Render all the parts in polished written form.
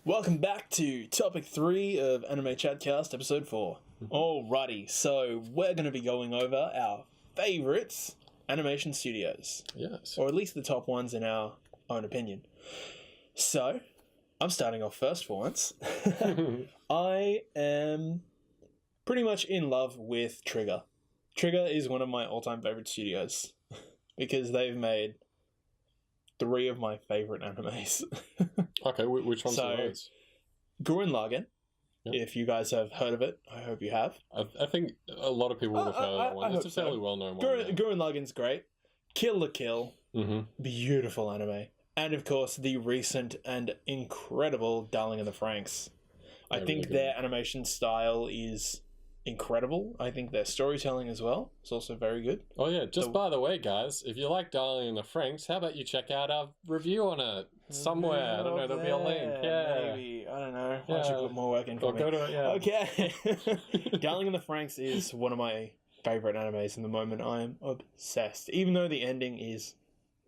Welcome back to topic 3 of Anime Chatcast, episode 4. Alrighty, so we're going to be going over our favourites animation studios. Yes. Or at least the top ones in our own opinion. So, I'm starting off first for once. I am pretty much in love with Trigger. Trigger is one of my all-time favourite studios because they've made 3 of my favourite animes. Okay, which ones are those? Gurren Lagann. Yep. If you guys have heard of it, I hope you have. I think a lot of people would have heard of that one. It's a fairly well-known one. Gurren Lagann's great. Kill la Kill. Beautiful anime. And of course, the recent and incredible Darling in the Franxx. I think their animation style is incredible. I think their storytelling as well is also very good. Oh yeah, by the way, guys, if you like Darling in the Franxx, how about you check out our review on it somewhere? I don't know, there'll be a link. Yeah, maybe. I don't know. Why don't you put more work in for me? Go to it, yeah. Okay. Darling in the Franxx is one of my favourite animes in the moment. I am obsessed. Even though the ending is...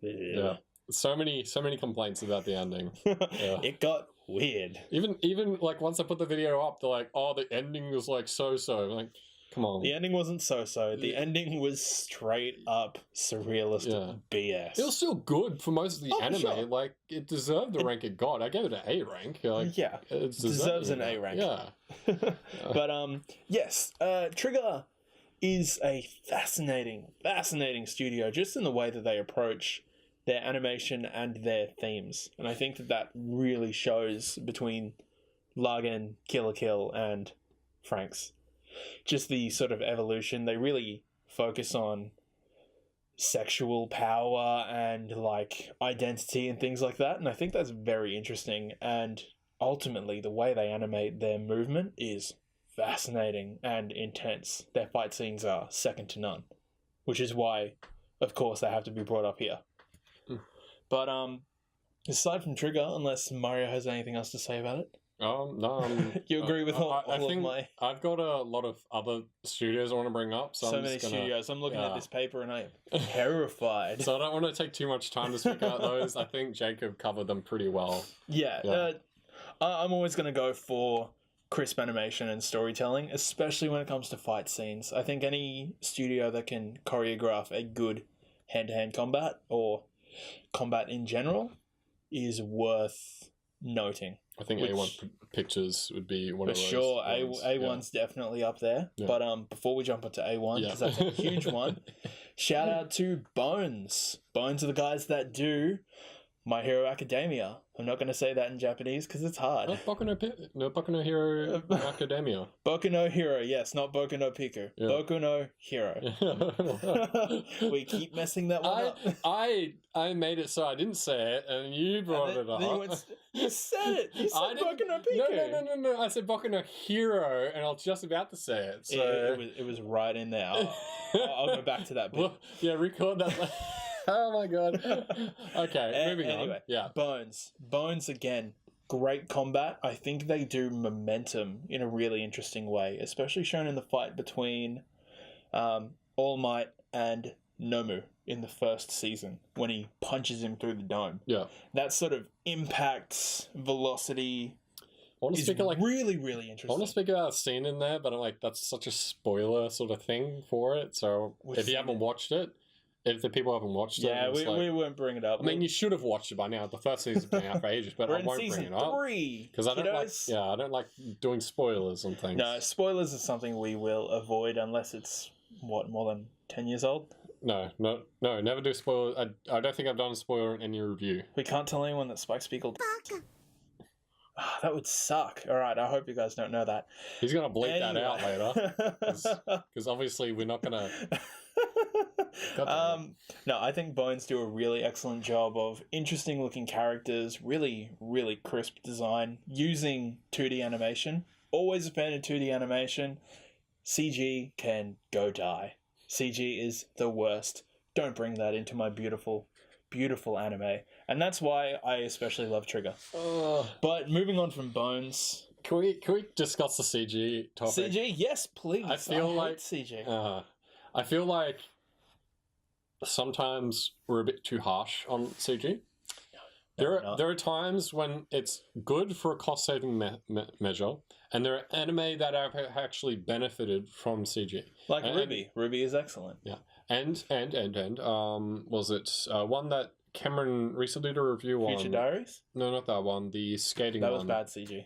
Yeah. So many complaints about the ending. Yeah. It got weird. Even like once I put the video up, they're like, "Oh, the ending was like so." Like, come on. The ending wasn't so. The ending was straight up surrealist BS. It was still good for most of the anime. Sure. Like, it deserved the rank it got. I gave it an A rank. Like, yeah, it deserves an A rank. Yeah. But yes, Trigger is a fascinating studio, just in the way that they approach their animation and their themes. And I think that really shows between Lagann, Kill la Kill, and FranXX. Just the sort of evolution. They really focus on sexual power and, like, identity and things like that. And I think that's very interesting. And ultimately, the way they animate their movement is fascinating and intense. Their fight scenes are second to none. Which is why, of course, they have to be brought up here. But aside from Trigger, unless Mario has anything else to say about it? No. You agree with all of my... I've got a lot of other studios I want to bring up. So many studios. I'm looking at this paper and I'm terrified. So I don't want to take too much time to speak out those. I think Jacob covered them pretty well. Yeah. I'm always going to go for crisp animation and storytelling, especially when it comes to fight scenes. I think any studio that can choreograph a good hand-to-hand combat or combat in general is worth noting. I think A1 Pictures would be one of those. For sure, A1's definitely up there. Yeah. But before we jump into A1, because that's a huge one, shout out to Bones. Bones are the guys that do My Hero Academia. I'm not going to say that in Japanese because it's hard. Boku no Hero Academia. Boku no Hero, yes, not Boku no Pico. Yeah. Boku no Hero. We keep messing that one up. I made it so I didn't say it, and you brought it up. You said it. You said Boku no Pico. No. I said Boku no Hero, and I was just about to say it. So it was right in there. I'll go back to that bit. Well, yeah, record that. Oh my god. Okay, moving on. Yeah. Bones again. Great combat. I think they do momentum in a really interesting way, especially shown in the fight between All Might and Nomu in the first season when he punches him through the dome. Yeah. That sort of impact, velocity is really, really interesting. I want to speak about a scene in there, but that's such a spoiler sort of thing for it. So if you haven't watched it, if the people haven't watched it, we won't bring it up. I mean, you should have watched it by now. The first season's been out for ages, but I won't bring it up. We're in season 3, because I don't like doing spoilers and things. No, spoilers is something we will avoid unless it's more than 10 years old. No, never do spoilers. I don't think I've done a spoiler in any review. We can't tell anyone that Spike Spiegel. That would suck. All right, I hope you guys don't know that. He's going to bleep that out later. Because obviously we're not going to... No, I think Bones do a really excellent job of interesting looking characters, really, really crisp design, using 2D animation. Always a fan of 2D animation. CG can go die. CG is the worst. Don't bring that into my beautiful anime. And that's why I especially love Trigger. But moving on from Bones... Can we discuss the CG topic? CG? Yes, please. I feel like CG. I feel like sometimes we're a bit too harsh on CG. There are times when it's good for a cost-saving measure, and there are anime that have actually benefited from CG. Like Ruby. Ruby is excellent. Yeah, and was it one that Cameron recently did a review on? Future Diaries? No, not that one. The skating that one. That was bad CG.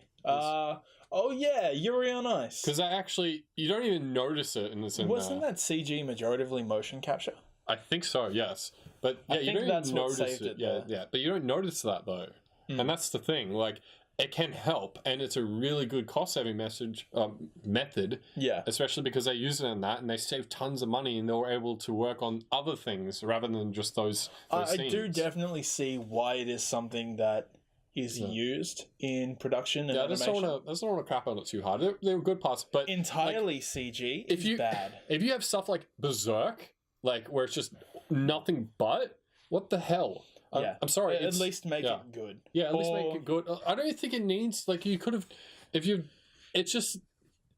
Oh yeah, Yuri on Ice. Because actually, you don't even notice it in the cinema. Wasn't that CG majoritively motion capture? I think so, yes. But yeah, you don't even notice it. Yeah, but you don't notice that though. And that's the thing. Like, it can help, and it's a really good cost-saving method. Yeah. Especially because they use it in that, and they save tons of money, and they were able to work on other things rather than just those I scenes. do definitely see why it is something that is used in production and animation. I just don't want to crap on it too hard. There were good parts, but entirely CG is bad. If you have stuff like Berserk, like where it's just nothing but, what the hell? Yeah. I'm sorry. At least make it good. Yeah, at least make it good. I don't think it needs, like, you could have, it's just,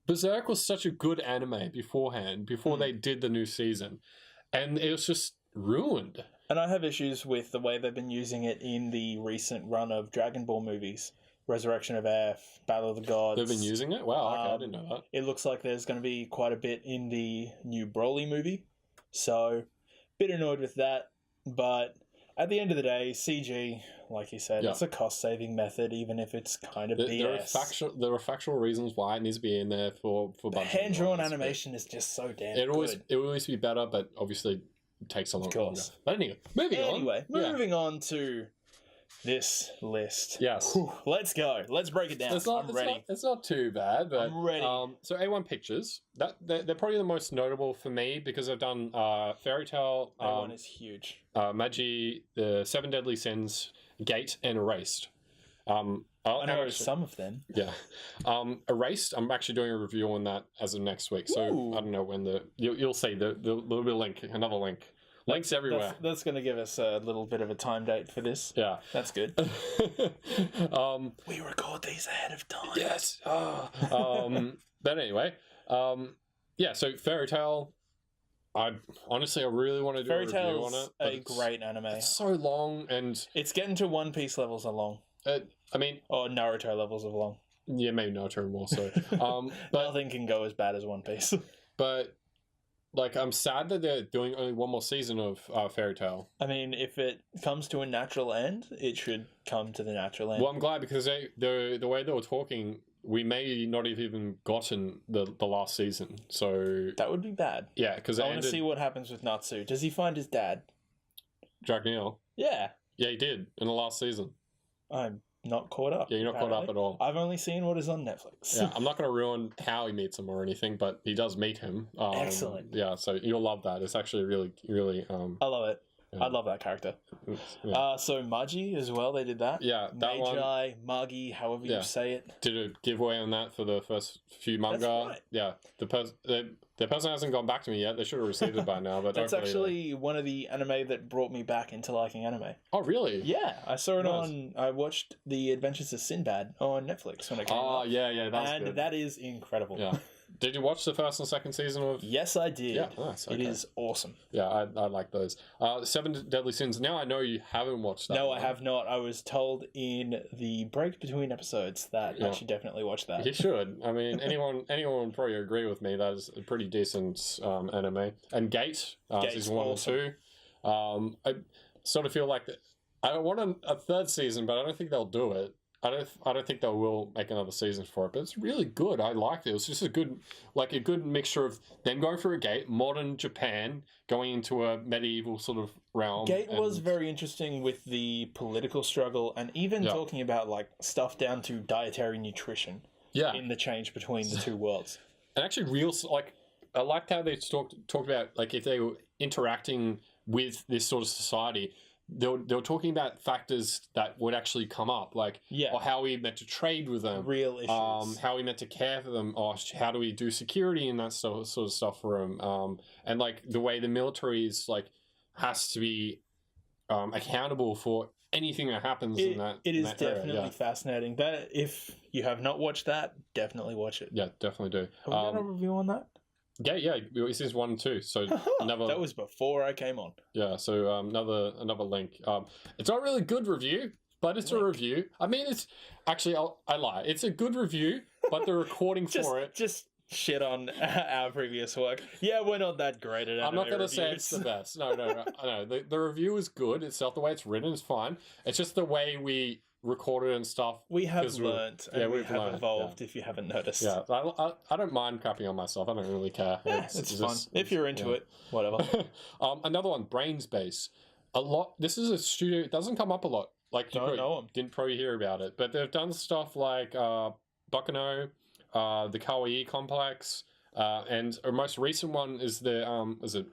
Berserk was such a good anime beforehand, before they did the new season, and it was just ruined. And I have issues with the way they've been using it in the recent run of Dragon Ball movies. Resurrection of F, Battle of the Gods. They've been using it? Wow, okay, I didn't know that. It looks like there's going to be quite a bit in the new Broly movie. So, bit annoyed with that. But at the end of the day, CG, like you said, it's a cost-saving method, even if it's kind of BS. There are factual reasons why it needs to be in there for budget. Hand-drawn animation is just so damn good. It will always be better, but obviously it takes a lot longer. But anyway, moving on to this list. Yes. Whew, let's go. Let's break it down. I'm ready. It's not too bad, but I'm ready. So A1 Pictures, they're probably the most notable for me because they've done Fairy Tail. A1 is huge. Magi, the Seven Deadly Sins, Gate, and Erased. I know some of them. Yeah. Erased, I'm actually doing a review on that as of next week. So I don't know when you'll see there'll be a link, another link. Links everywhere. That's going to give us a little bit of a time date for this. Yeah. That's good. We record these ahead of time. Yes. But anyway, so Fairy Tail, I really want to do a review on it. A great anime. It's so long, and it's getting to One Piece levels of long. Or Naruto levels of long. Yeah, maybe Naruto more so. But nothing can go as bad as One Piece. But I'm sad that they're doing only one more season of Fairy Tail. I mean, if it comes to a natural end, it should come to the natural end. Well, I'm glad because the way they were talking, we may not have even gotten the last season. So that would be bad. Yeah, because I want to see what happens with Natsu. Does he find his dad? Jack Neal. Yeah. Yeah, he did in the last season. I'm not caught up. Yeah, you're not caught up at all. I've only seen what is on Netflix. Yeah, I'm not going to ruin how he meets him or anything, but he does meet him. Excellent. Yeah, so you'll love that. It's actually really, really... I love it. Yeah. I love that character. Yeah. So Magi as well, they did that. Yeah, that Magi, Magi, however you say it. Did a giveaway on that for the first few manga. That's right. Yeah, the person hasn't gone back to me yet. They should have received it by now. But that's actually one of the anime that brought me back into liking anime. Oh, really? Yeah, I saw it I watched The Adventures of Sinbad on Netflix when it came out. Oh, yeah, that's good. That is incredible. Yeah. Did you watch the first and second season of? Yes, I did. Yeah, nice. Okay. It is awesome. Yeah, I like those. Seven Deadly Sins. Now I know you haven't watched that. No, I have not. I was told in the break between episodes that I should definitely watch that. You should. I mean, anyone would probably agree with me. That is a pretty decent anime. And Gate, season 1 and 2. I sort of feel like I want a third season, but I don't think they'll do it. I don't think they will make another season for it, but it's really good. I liked it. It was just a good mixture of them going through a gate, modern Japan, going into a medieval sort of realm. Gate was very interesting with the political struggle and even talking about stuff down to dietary nutrition. Yeah. In the change between the two worlds. And actually I liked how they talked about if they were interacting with this sort of society. They were talking about factors that would actually come up, or how we meant to trade with them, real issues, how we meant to care for them, or how do we do security and that sort of stuff for them, and the way the military is has to be accountable for anything that happens in that. It is definitely fascinating. That if you have not watched that, definitely watch it. Yeah, definitely do. Have we done a review on that? Yeah, this is 1 and 2. So that was before I came on. Yeah, so another link. It's not really a good review, but it's a review. I mean, it's actually I lie. It's a good review, but the recording for it just shit on our previous work. Yeah, we're not that great at anime I'm not going to reviews. say it's the best. No. The review is good itself. The way it's written is fine. It's just the way we recorded and stuff. We have learnt, and we have evolved, if you haven't noticed. Yeah, I don't mind crapping on myself. I don't really care. Yeah, it's fun. If you're into it, whatever. Another one, Brainspace. This is a studio. It doesn't come up a lot. Like, you didn't probably hear about it, but they've done stuff like Baccano, the Kawaii Complex, and our most recent one is the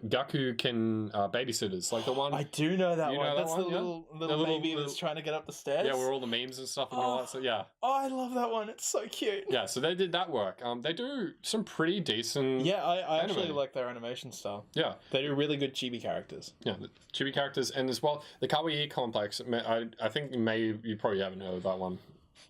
Gaku Ken Babysitters, like the one. I do know that one. That's the one, little baby that's trying to get up the stairs. Yeah, where all the memes and stuff and all that. So yeah. Oh, I love that one. It's so cute. Yeah, so they did that work. They do some pretty decent. Yeah, I actually like their animation style. Yeah, they do really good chibi characters. Yeah, the chibi characters, and as well the Kawaii Complex. I think you probably haven't heard of that one.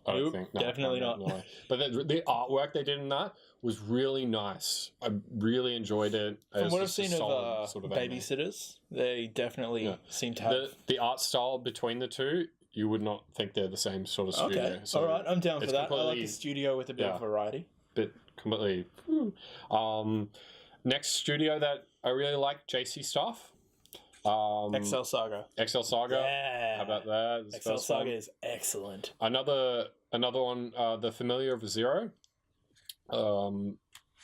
I don't think. No, definitely not. No. But the artwork they did in that was really nice. I really enjoyed it. From what I've seen of sort of Babysitters, they definitely seem to have... The art style between the two, you would not think they're the same sort of studio. Okay, so alright, I'm down for that. I like a studio with a bit of variety. Bit completely... next studio that I really like, JC Stuff. XL Saga. Yeah. How about that? XL Saga is excellent. Another one, The Familiar of Zero.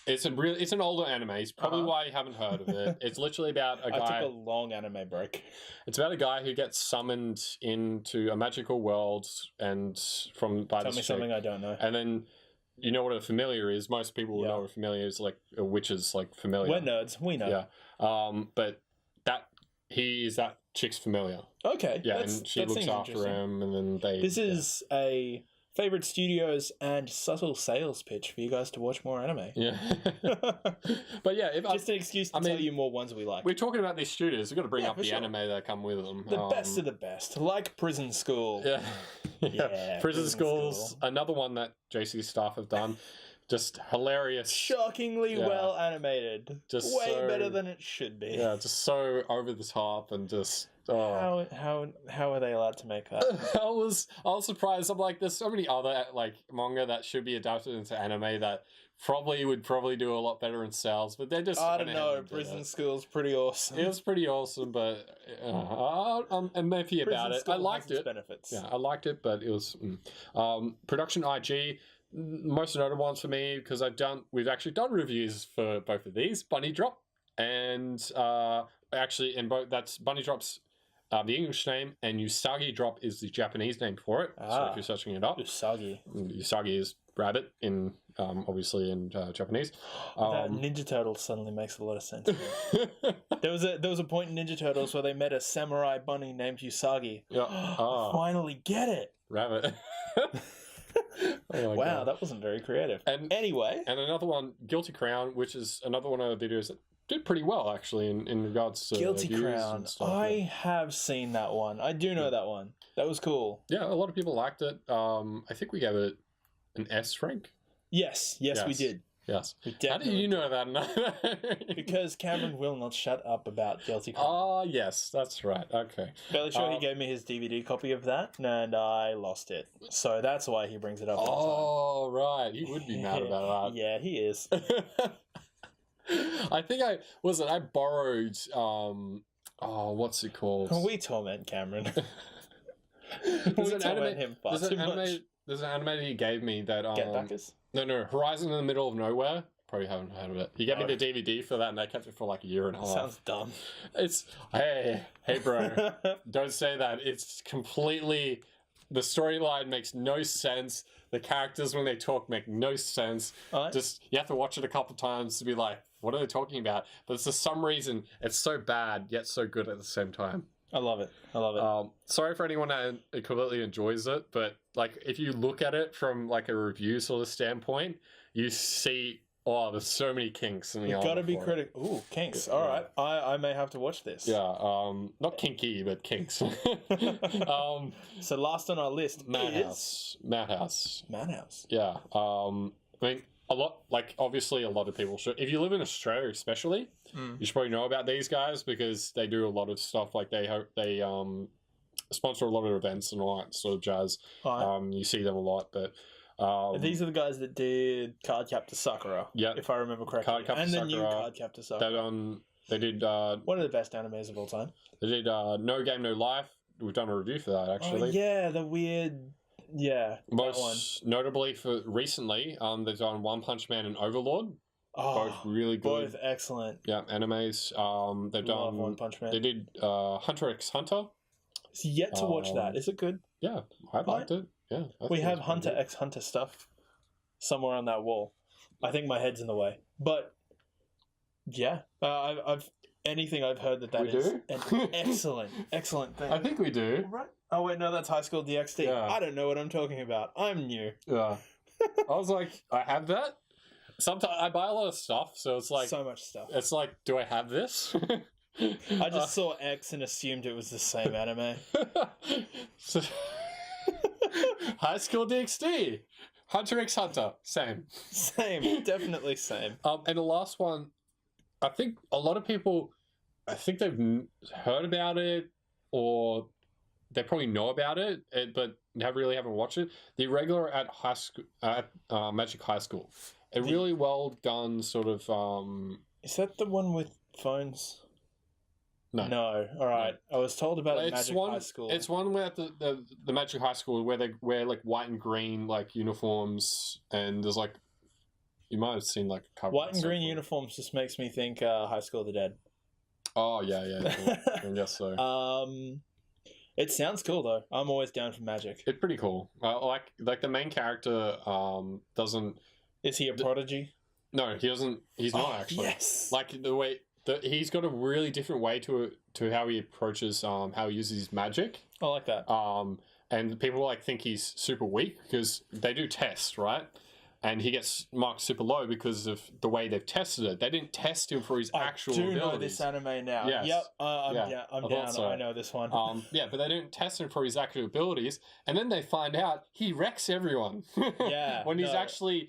It's an older anime. It's probably why you haven't heard of it. It's literally about a guy. I took a long anime break. It's about a guy who gets summoned into a magical world and by Tell me something I don't know. And then you know what a familiar is. Most people will know what a familiar is, like a witch's like familiar. We're nerds. We know. Yeah. But he is that chick's familiar. Okay. Yeah, and she looks after him, and then they... This is a favorite studios and subtle sales pitch for you guys to watch more anime. Yeah. But yeah... Just an excuse to tell you more ones we like. We're talking about these studios. We've got to bring up the anime that come with them. The best of the best. Like Prison School. Yeah. Yeah. Prison School's another one that JC Staff have done. Just hilarious. Shockingly well animated. Just way better than it should be. Yeah, just so over the top and just... Oh. How are they allowed to make that? I was surprised. I'm like, there's so many other like manga that should be adapted into anime that would do a lot better in sales, but they're just... I don't know, Prison School's pretty awesome. It was pretty awesome, but I'm iffy about it. I liked it. Benefits. Yeah, I liked it, but it was... Production IG... Most notable ones for me, because we've actually done reviews for both of these, Bunny Drop, and that's Bunny Drop's the English name, and Usagi Drop is the Japanese name for it. So if you're searching it up, Usagi is rabbit in obviously in Japanese. That Ninja Turtles suddenly makes a lot of sense. There was a point in Ninja Turtles where they met a samurai bunny named Usagi. Yeah, I finally get it. Rabbit. Oh wow, God. That wasn't very creative. And anyway, another one, Guilty Crown, which is another one of the videos that did pretty well actually in regards to Guilty Crown. I have seen that one. I do know that one. That was cool. Yeah, a lot of people liked it. I think we gave it an S rank. Yes, we did. Yes. How do you know that? Because Cameron will not shut up about Guilty Crown. Oh, yes, that's right. Okay. Fairly sure he gave me his DVD copy of that, and I lost it. So that's why he brings it up all the time. Right. He would be mad about that. Yeah, he is. I think I borrowed, what's it called? We torment Cameron. There's an anime he gave me that... Get Backers? No, Horizon in the Middle of Nowhere. Probably haven't heard of it. He gave me the DVD for that, and I kept it for like a year and a half. Sounds dumb. It's... Hey, bro. Don't say that. It's completely... The storyline makes no sense. The characters, when they talk, make no sense. Right. Just, you have to watch it a couple times to be like, what are they talking about? But for some reason, it's so bad, yet so good at the same time. I love it. Sorry for anyone that completely enjoys it, but like if you look at it from like a review sort of standpoint, you see, there's so many kinks in the You've got to be critical. Ooh, kinks. All right, I may have to watch this. Yeah, not kinky, but kinks. So last on our list is Madhouse. Yeah. I mean, obviously a lot of people should. If you live in Australia especially, you should probably know about these guys because they do a lot of stuff. Like they sponsor a lot of events and all that sort of jazz. Alright. You see them a lot, but These are the guys that did Cardcaptor Sakura. Yeah, if I remember correctly. Cardcaptor and the Sakura, new Cardcaptor Sakura. They did one of the best animes of all time. They did No Game No Life. We've done a review for that actually. Oh yeah, the weird. Yeah, most notably for recently, they've done One Punch Man and Overlord. Oh, both really good. Both excellent. Yeah, animes. They've Love done One Punch Man. They did Hunter x Hunter. It's yet to watch that. Is it good? Yeah, I liked it. Yeah, we have Hunter x Hunter stuff somewhere on that wall. I think my head's in the way, but yeah, I've anything I've heard that is an excellent thing. I think we do. Right? Oh wait, no, that's High School DxD. Yeah. I don't know what I'm talking about. I'm new. Yeah, I was like, I have that. Sometimes I buy a lot of stuff, so it's like so much stuff. It's like, do I have this? I just saw X and assumed it was the same anime. So, High School DxD, Hunter x Hunter, same, definitely same. And the last one, I think a lot of people, I think they've heard about it, or they probably know about it, but haven't watched it. The Irregular at High School, at Magic High School, a really well done sort of. Is that the one with phones? No. All right. No. I was told about Magic High School. It's one where at the Magic High School where they wear like white and green like uniforms, and there's like, you might have seen like a cover. White and green uniforms just makes me think High School of the Dead. Oh yeah. I guess so. It sounds cool though. I'm always down for magic. It's pretty cool. Like the main character doesn't. Is he a prodigy? No, he doesn't. He's not actually. Yes. Like the way he's got a really different way to how he approaches how he uses his magic. I like that. And people like think he's super weak because they do tests, right? And he gets marked super low because of the way they've tested it. They didn't test him for his actual abilities. I do know this anime now. Yes. Yep. I'm down. So. I know this one. But they didn't test him for his actual abilities, and then they find out he wrecks everyone. Yeah. when he's actually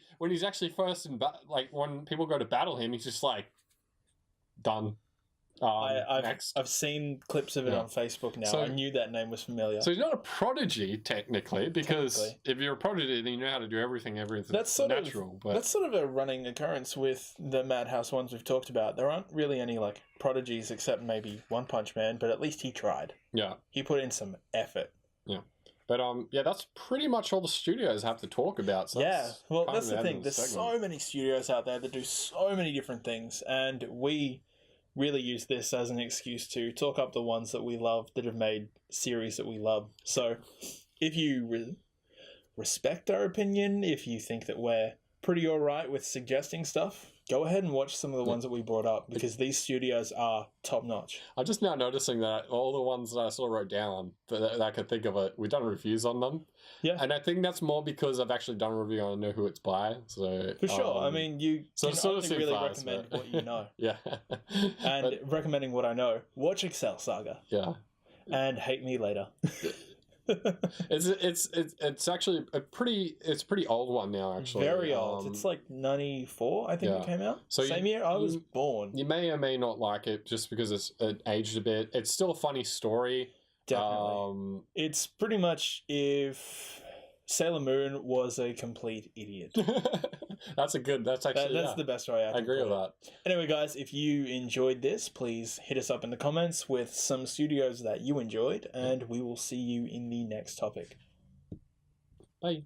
first in like when people go to battle him, he's just like done. I've seen clips of it on Facebook now. So, I knew that name was familiar. So he's not a prodigy technically, because if you're a prodigy, then you know how to do everything. That's sort natural. But that's sort of a running occurrence with the Madhouse ones we've talked about. There aren't really any like prodigies except maybe One Punch Man, but at least he tried. Yeah, he put in some effort. Yeah. But that's pretty much all the studios have to talk about. So well, that's the thing. There's so many studios out there that do so many different things, and we really use this as an excuse to talk up the ones that we love that have made series that we love. So if you respect our opinion, if you think that we're pretty alright with suggesting stuff, go ahead and watch some of the ones that we brought up, because these studios are top notch. I'm just now noticing that all the ones that I sort of wrote down that I could think of it, we've done reviews on them. Yeah. And I think that's more because I've actually done a review on I Know Who It's By. So for sure. I mean, you can only really recommend what you know. Yeah. And recommending what I know, watch Excel Saga. Yeah. And hate me later. It's actually a pretty old one now, actually. Very old. It's like 94, I think it came out. So same year I was born. You may or may not like it just because it aged a bit. It's still a funny story. Definitely. It's pretty much if Sailor Moon was a complete idiot. That's the best way I can agree with that. Anyway, guys, if you enjoyed this, please hit us up in the comments with some studios that you enjoyed, and we will see you in the next topic. Bye.